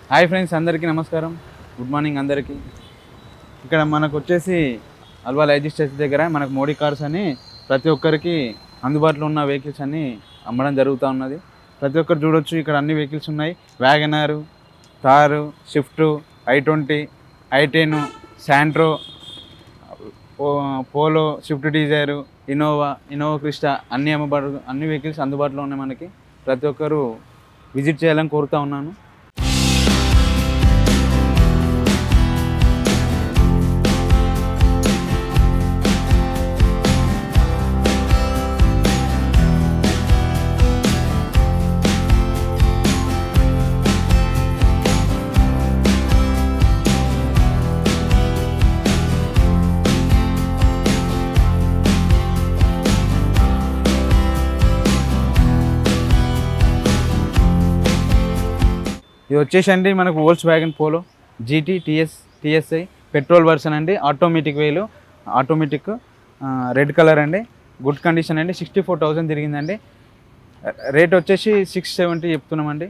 Hi friends, అందరికీ నమస్కారం. Good morning అందరికీ. ఇక్కడ మనకు వచ్చేసి అల్వాల్ ఐజిస్టేషన్ దగ్గర మనకు మోడీ కార్స్ అని ప్రతి ఒక్కరికి అందుబాటులో ఉన్న వెహికల్స్ అన్నీ అమ్మడం జరుగుతూ ఉన్నది. ప్రతి ఒక్కరు చూడొచ్చు, ఇక్కడ అన్ని వెహికల్స్ ఉన్నాయి. Wagon R, Thar, Swift, i20, i10, Santro, Polo, Swift Dzire, Innova Crysta అన్ని వెహికల్స్ అందుబాటులో ఉన్నాయి. మనకి ప్రతి ఒక్కరు విజిట్ చేయాలని కోరుతూ ఉన్నాను. ఇది వచ్చేసండి మనకు Volkswagen Polo GT TSI petrol version అండి. ఆటోమేటిక్ రెడ్ కలర్ అండి. గుడ్ కండిషన్ అండి. 64,000 తిరిగిందండి. రేట్ వచ్చేసి 670 చెప్తున్నామండి.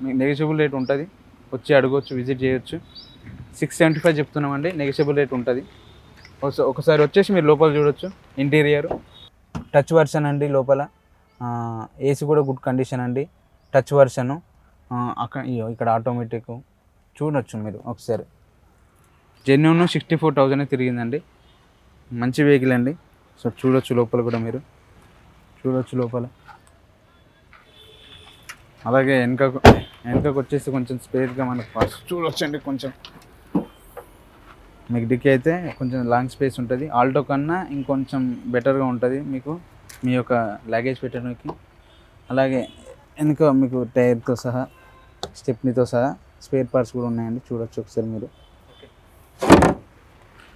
మీకు నెగిషియబుల్ రేట్ ఉంటుంది, వచ్చి అడగవచ్చు, విజిట్ చేయొచ్చు. 675 చెప్తున్నామండి, నెగిషియబుల్ రేట్ ఉంటుంది. ఒకసారి వచ్చేసి మీరు లోపల చూడొచ్చు. ఇంటీరియర్ టచ్ వర్షన్ అండి. లోపల ఏసీ కూడా గుడ్ కండిషన్ అండి. టచ్ వర్షను. ఇక్కడ ఆటోమేటిక్ చూడొచ్చు మీరు ఒకసారి. జెన్యూన్ 64,000 తిరిగిందండి. మంచి వెహికల్ అండి. సో చూడొచ్చు, లోపల కూడా మీరు చూడొచ్చు లోపల. అలాగే వెనకకు వచ్చేసి కొంచెం స్పేస్గా మనకు ఫస్ట్ చూడొచ్చండి. కొంచెం మీకు డిక్కీ అయితే కొంచెం లాంగ్ స్పేస్ ఉంటుంది. ఆల్టో కన్నా ఇంకొంచెం బెటర్గా ఉంటుంది మీకు మీ యొక్క లగేజ్ పెట్టడానికి. అలాగే వెనుక మీకు టైర్తో సహా, స్టెప్నీతో సహా స్పేర్ పార్ట్స్ కూడా ఉన్నాయండి. చూడొచ్చు ఒకసారి మీరు.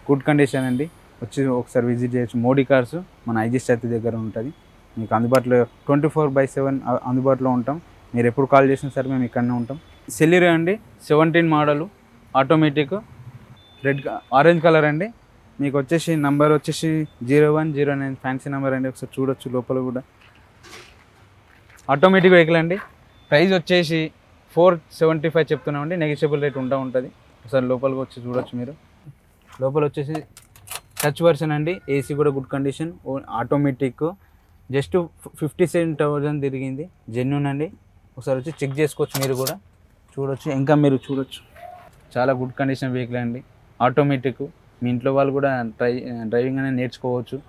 గుడ్ కండిషన్ అండి. వచ్చి ఒకసారి విజిట్ చేయొచ్చు. మోడీ కార్స్ మన ఐజిస్టేషన్ దగ్గర ఉంటుంది. మీకు అందుబాటులో 24/7 అందుబాటులో ఉంటాం. మీరు ఎప్పుడు కాల్ చేసినా సరే మేము ఇక్కడనే ఉంటాం. సెలీరియో అండి, 17 మోడలు, ఆటోమేటిక్, ఆరెంజ్ కలర్ అండి. మీకు వచ్చేసి నంబర్ వచ్చేసి 0109 ఫ్యాన్సీ నెంబర్ అండి. ఒకసారి చూడొచ్చు లోపల కూడా. ఆటోమేటిక్ వెహికల్ అండి. ప్రైస్ వచ్చేసి 475 చెప్తున్నామండి. నెగిషియబుల్ రేట్ ఉంటుంది. ఒకసారి లోపలికి వచ్చి చూడొచ్చు మీరు. లోపల వచ్చేసి టచ్ వర్షన్ అండి. ఏసీ కూడా గుడ్ కండిషన్. ఆటోమేటిక్. జస్ట్ 57,000 తిరిగింది. జెన్యూన్ అండి. ఒకసారి వచ్చి చెక్ చేసుకోవచ్చు మీరు కూడా. చూడొచ్చు, ఇంకా మీరు చూడొచ్చు. చాలా గుడ్ కండిషన్ వెహికల్ అండి. ఆటోమేటిక్. మీ ఇంట్లో వాళ్ళు కూడా డ్రైవింగ్ అనేది నేర్చుకోవచ్చు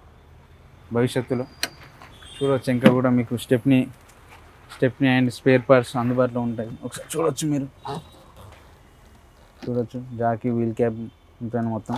భవిష్యత్తులో. చూడవచ్చు, ఇంకా కూడా మీకు స్టెప్నీ అండ్ స్పేర్ పార్ట్స్ అందుబాటులో ఉంటాయి. ఒకసారి చూడొచ్చు మీరు. చూడొచ్చు, జాకీ, వీల్ క్యాప్ ఉంటాయి మొత్తం.